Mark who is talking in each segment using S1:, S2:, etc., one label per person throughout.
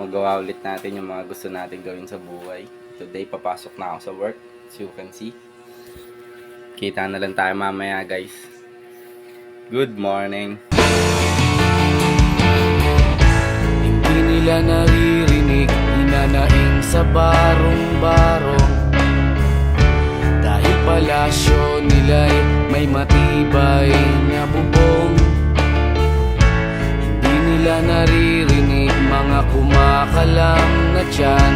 S1: magawa ulit natin yung mga gusto natin gawin sa buhay. Today, papasok na ako sa work. As you can see. Kita na lang tayo mamaya, guys. Good morning.
S2: Hindi nila naririnig, hinanaing sa barong-barong. Dahil palasyo nila'y may matibay na bubong. Hindi nila naririnig mga kumakalam na tiyan.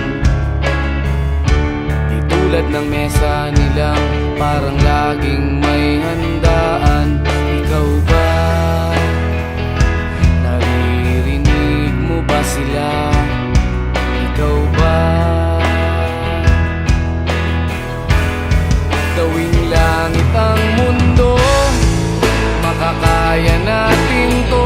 S2: Di tulad ng mesa nilang parang laging may handaan. Ikaw ba? Naririnig mo ba sila? Ikaw ba? Gawing langit ang mundo, makakaya natin to.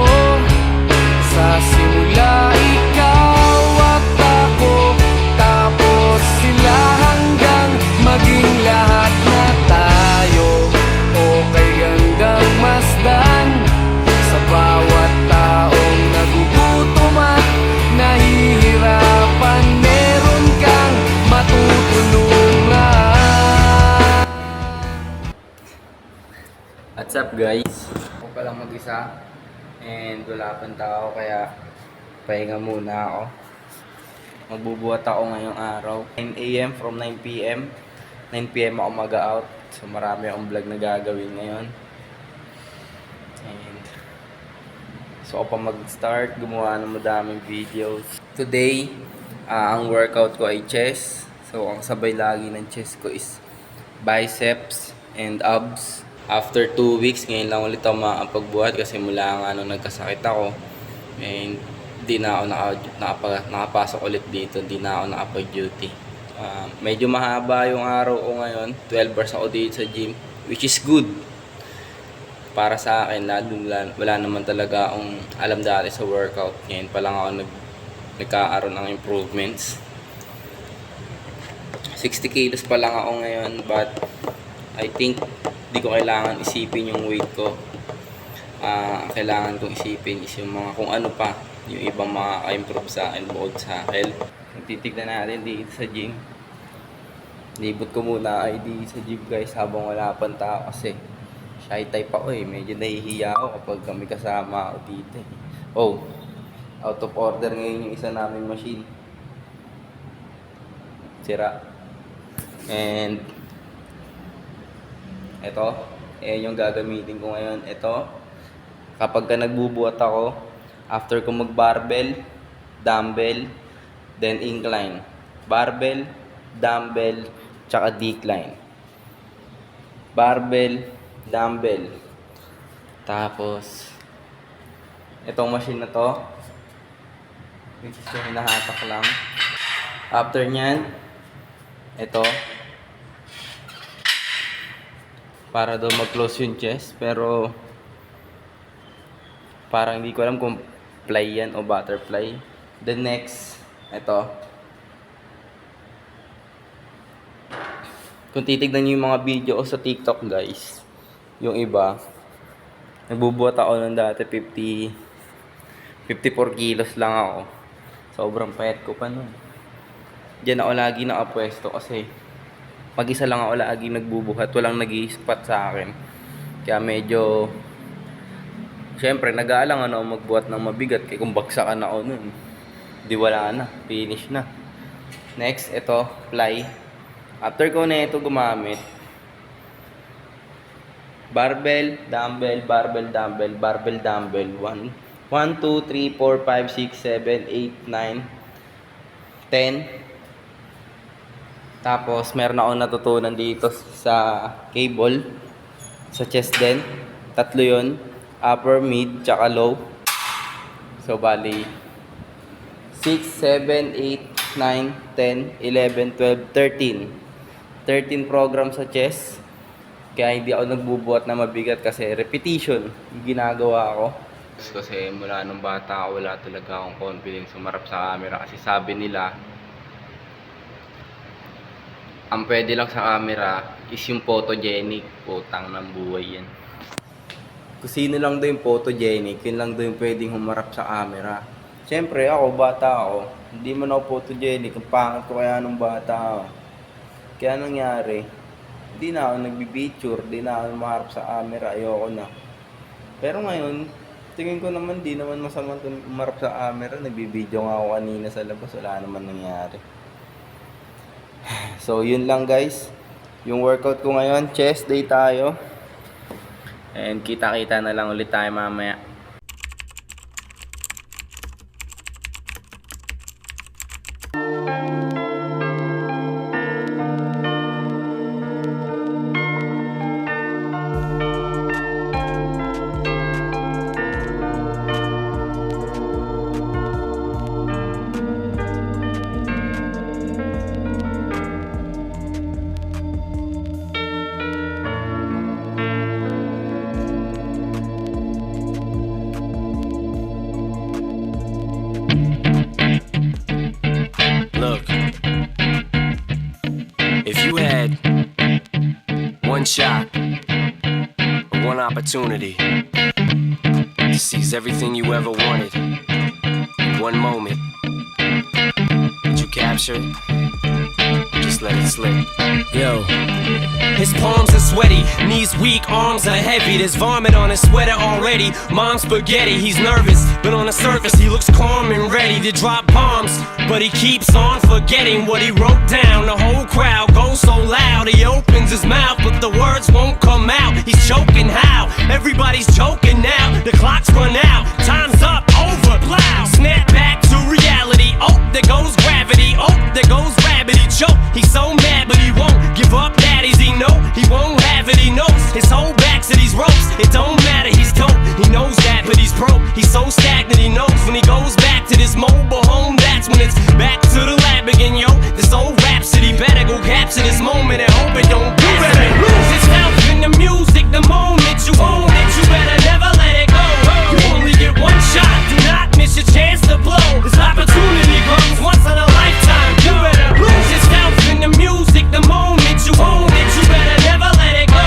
S2: Sa simula ikaw at ako, tapos sila hanggang maging lahat na tayo. Okay hanggang masdan sa bawat taong nagugutom at nahihirapan. Meron kang matutulungan.
S1: What's up, guys? Ako pa lang mag-isa. And wala pang tao, kaya pahinga muna ako. Magbubuhat ako ngayong araw. 9 AM from 9 PM. 9 PM ako mag-out. So marami akong vlog na gagawin ngayon. And so ako pa mag-start, gumawa ng madaming videos. Today, ang workout ko ay chest. So ang sabay lagi ng chest ko is biceps and abs. After 2 weeks, ngayon lang ulit ako makapagbuhat kasi mula nga nung nagkasakit ako. And di na ako nakapasok ulit dito, di na ako nakapag-duty. Medyo mahaba yung araw ko ngayon, 12 hours ako dito sa gym, which is good. Para sa akin, wala naman talaga akong alam dati sa workout. Ngayon pa lang ako nagkakaroon ng improvements. 60 kilos pa lang ako ngayon, but I think di ko kailangan isipin yung weight ko. Kailangan kong isipin is yung mga kung ano pa, yung ibang makaka-improve sa akin bukod sa health. Titignan natin dito sa gym. Libot ko muna ID sa gym, guys, habang wala pang tao kasi shy type ako eh. Medyo nahihiya ako kapag kami kasama ako dito eh. Oh, out of order ngayon yung isa naming machine. Sira. And ito, yung gagamitin ko ngayon. Ito, kapag ka nagbubuhat ako, after ko mag-barbell, dumbbell, then incline. Barbell, dumbbell, tsaka decline. Barbell, dumbbell. Tapos, itong machine na to, which is yung hinahatak lang. After nyan, ito, para daw mag-close yung chest, pero parang hindi ko alam kung fly yan o butterfly. The next, ito. Kung titignan nyo yung mga video ko sa TikTok, guys, yung iba, nagbubuhat ako ng dati 54 kilos lang ako. Sobrang payat ko pa nun. Diyan ako lagi nakapwesto kasi mag-isa lang ako lagi nagbubuhat, walang nag-i-spot sa akin. Kaya medyo, syempre, nag-aalang ako magbuhat ng mabigat. Kaya kung bagsakan ako nun, di wala na, finish na. Next, ito, fly. After ko na ito gumamit, barbell, dumbbell, barbell, dumbbell, barbell, dumbbell. 1, 2, 3, 4, 5, 6, 7, 8, 9, 10. Tapos, meron akong natutunan dito sa cable, sa chest din. Tatlo yun. Upper, mid, tsaka low. So, bali, 6, 7, 8, 9, 10, 11, 12, 13. 13 program sa chest. Kaya hindi ako nagbubuhat na mabigat kasi repetition yung ginagawa ko. Kasi mula nung bata ako, wala talaga akong confidence sumarap sa camera. Kasi sabi nila, ang pwede lang sa camera is yung photogenic. Putang ng buhay yan. Kung sino lang daw yung photogenic, yun lang daw yung pwedeng humarap sa camera. Siyempre ako, bata ako. Hindi man ako photogenic. Ang pangit ko kaya nung bata ako. Kaya nangyari, hindi na ako nagbibicture, hindi na ako maharap sa camera, ayoko na. Pero ngayon, tingin ko naman di naman masama umarap sa camera. Nagbibideo nga ako kanina sa labas, wala naman nangyari. So, yun lang guys. Yung workout ko ngayon, chest day tayo. And kita-kita na lang ulit tayo mamaya.
S3: Look, if you had one shot, or one opportunity to seize everything you ever wanted in one moment, would you capture it? Or just let it slip? Yo. His palms are sweaty, knees weak, arms are heavy. There's vomit on his sweater already. Mom's spaghetti, he's nervous, but on the surface he looks calm and ready to drop bombs. But he keeps on forgetting what he wrote down. The whole crowd goes so loud, he opens his mouth, but the words won't come out. He's choking how? Everybody's joking now. The clock's run out, time's up, over, plow. Snap back to reality. Oh, there goes gravity. Oh, there goes rabbit. He choke. He's so mad, but he won't give up. Daddies, he know he won't have it. He knows his whole back to these ropes. It don't matter. He's dope. He knows that, but he's broke. He's so stagnant. He knows when he goes back to this mobile home. That's when it's back to the lab again, yo. This old rhapsody better go capture this moment and hope it don't pass. You better lose yourself in the music. The moment you own it, you better never let it go. You only get one shot. Do not miss your chance to blow. This opportunity comes once in a lifetime. You better lose yourself in the music. The moment you own it, you better never let it go.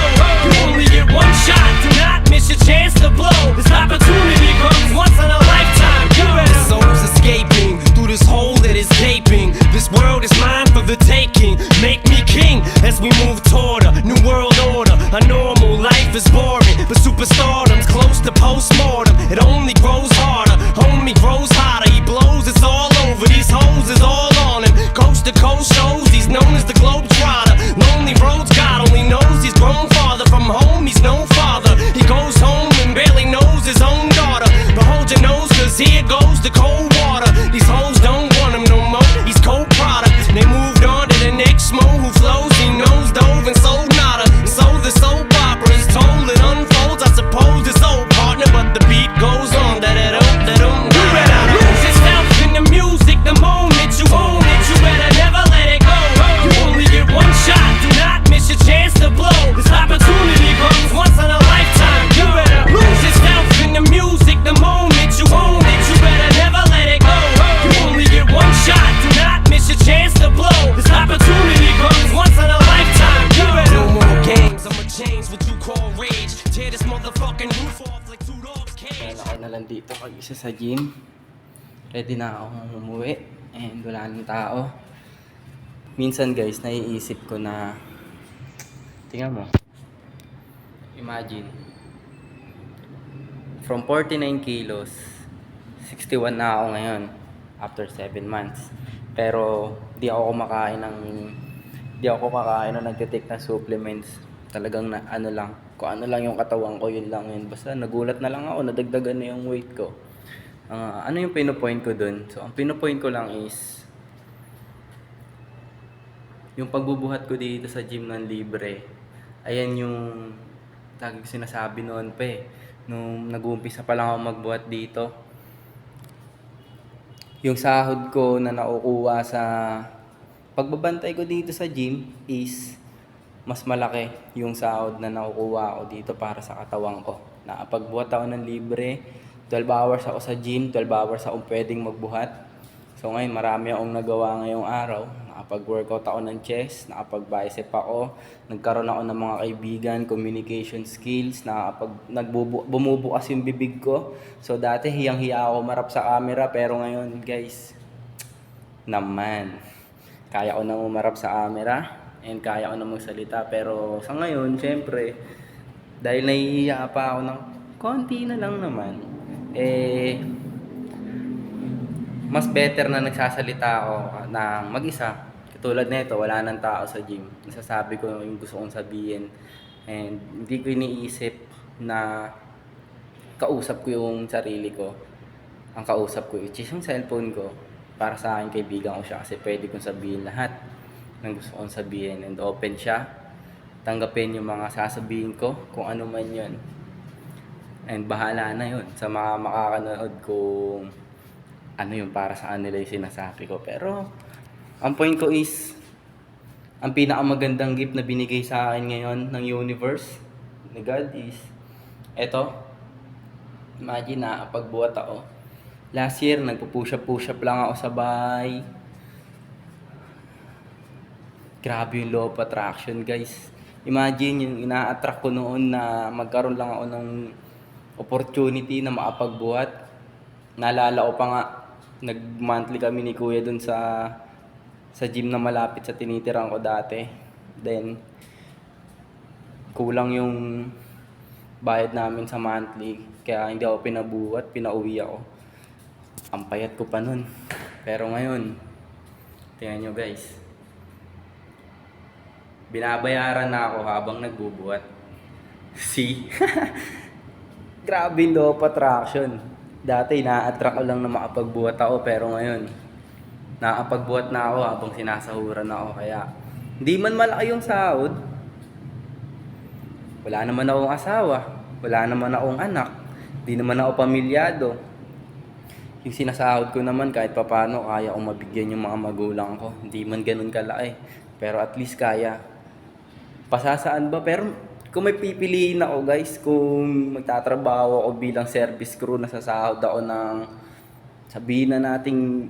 S3: You only get one shot. Do not miss your chance to blow. This opportunity comes once in a lifetime. You better. The soul's escaping through this hole that is gaping. This world is mine for the taking. Make me king as we move toward a new world order. A normal life is boring, but superstardom's close to postmortem. It only grows harder, homie grows hotter. He blows, it's all over. These hoes is all on him. Coast to coast shows, he's known as the Globetrotter. Lonely roads, God only knows he's grown farther from home. He's no father. He goes home and barely knows his own daughter. But hold your nose, cause here goes the cold water. These hoes don't want him no more. He's cold product. They moved on to the next mo who flows. He knows dove and sold nada. And so the soap opera is told. It unfolds. I suppose it's old partner, but the beat goes on. You better lose yourself in the music. The moment you own it, you better never let it go. You only get one shot. Do not miss your chance to blow. This opportunity comes once in a lifetime. You better lose yourself in the music. The moment you own it, you better never let it go. You only get one shot. Do not miss your chance to blow. This opportunity comes once in a lifetime. You better. No more games. I'ma change what you call rage. Tear this motherfucking roof off like two dogs cage.
S1: Kaya ako na lang dito mag-isa sa gym. Ready na akong umuwi. And wala nang tao. Minsan guys, naiisip ko na tingnan mo. Imagine. From 49 kilos, 61 na ako ngayon. After 7 months. Pero di ako kakain ng nagtitake na supplements. Talagang na ano lang, kung ano lang yung katawan ko, yun lang yun. Basta nagulat na lang ako, nadagdagan na yung weight ko. Ano yung pinopoint ko dun? So, ang pinopoint ko lang is yung pagbubuhat ko dito sa gym ng libre. Ayan yung lagi ko sinasabi noon pa eh. Nung nag-uumpisa pa lang ako magbuhat dito. Yung sahod ko na nakukuha sa pagbabantay ko dito sa gym is mas malaki yung sahod na nakukuha ko dito para sa katawan ko. Nakapagbuhat ako ng libre, 12 hours ako sa gym, 12 hours akong pwedeng magbuhat. So ngayon marami akong nagawa ngayong araw. Nakapag-workout ako ng chest, nakapag-bicep ako, nagkaroon ako ng mga kaibigan, communication skills, bumubukas yung bibig ko. So dati hiyang-hiya ako marap sa camera, pero ngayon guys, naman, kaya ko na umarap sa camera and kaya ko na magsalita. Pero sa ngayon, syempre, dahil nahihiya pa ako ng konti na lang naman, mas better na nagsasalita ako ng mag-isa. Katulad nito, wala nang tao sa gym. Nasasabi ko yung gusto kong sabihin. And hindi ko iniisip na kausap ko yung sarili ko. Ang kausap ko, which is yung cellphone ko. Para sa akin, kaibigan ko siya kasi pwede kong sabihin lahat ng gusto kong sabihin. And open siya. Tanggapin yung mga sasabihin ko, kung ano man yun. And bahala na yun sa mga makakanood kung ano yung para sa kanila yung sinasabi ko. Pero ang point ko is, ang pinakamagandang gift na binigay sa akin ngayon ng universe, ni God, is eto. Imagine na pagbuhat ako. Last year, nagpo-push up lang ako sa bahay. Grabe yung law of attraction, guys. Imagine yung ina-attract ko noon na magkaroon lang ako ng opportunity na makapagbuhat. Naalala ko pa nga, nag-monthly kami ni Kuya dun sa gym na malapit sa tinitiran ko dati. Then, kulang yung bayad namin sa monthly. Kaya hindi ako pinabuhat, pinauwi ako. Ang payat ko pa nun. Pero ngayon, tingnan nyo guys. Binabayaran na ako habang nagbubuhat. See? Grabe yung law of attraction. Dati, na-attract ko lang na makapagbuhat ako, pero ngayon, nakapagbuhat na ako habang sinasahuran ako. Kaya, hindi man malaki yung sahod, wala naman akong asawa, wala naman akong anak, hindi naman ako pamilyado. Yung sinasahod ko naman, kahit papano, kaya kong mabigyan yung mga magulang ko. Hindi man ganun kalaki, pero at least kaya. Pasasaan ba? Pero kung may pipiliin ako guys, kung magtatrabaho ako bilang service crew, nasasahod ako ng, sabihin na nating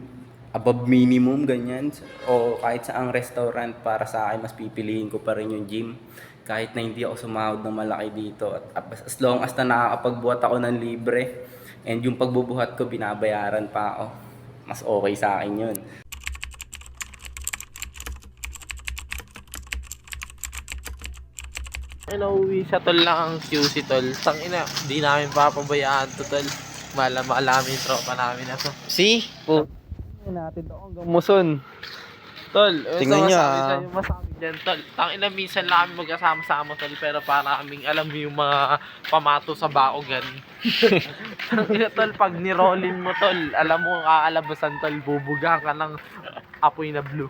S1: above minimum, ganyan, o kahit saang restaurant, para sa akin mas pipiliin ko pa rin yung gym. Kahit na hindi ako sumahod ng malaki dito, at as long as na nakakapagbuhat ako ng libre, and yung pagbubuhat ko binabayaran pa ako, mas okay sa akin yun.
S4: Nauwi sa tol lang ang QC tol. Tangina, di namin papabayaan to tol. Malami yung tropa namin na to.
S1: See? Po.
S4: Natin to hanggang Muson. Tol,
S1: Tingnan nyo,
S4: masabi dyan tol. Tangina, minsan lang kami magkasama-sama tol. Pero para kaming alam mo yung mga pamato sa baogan. Tangina tol, pag nirolin mo tol, alam mo ang kaalabasan tol, bubuga ka ng apoy na blue.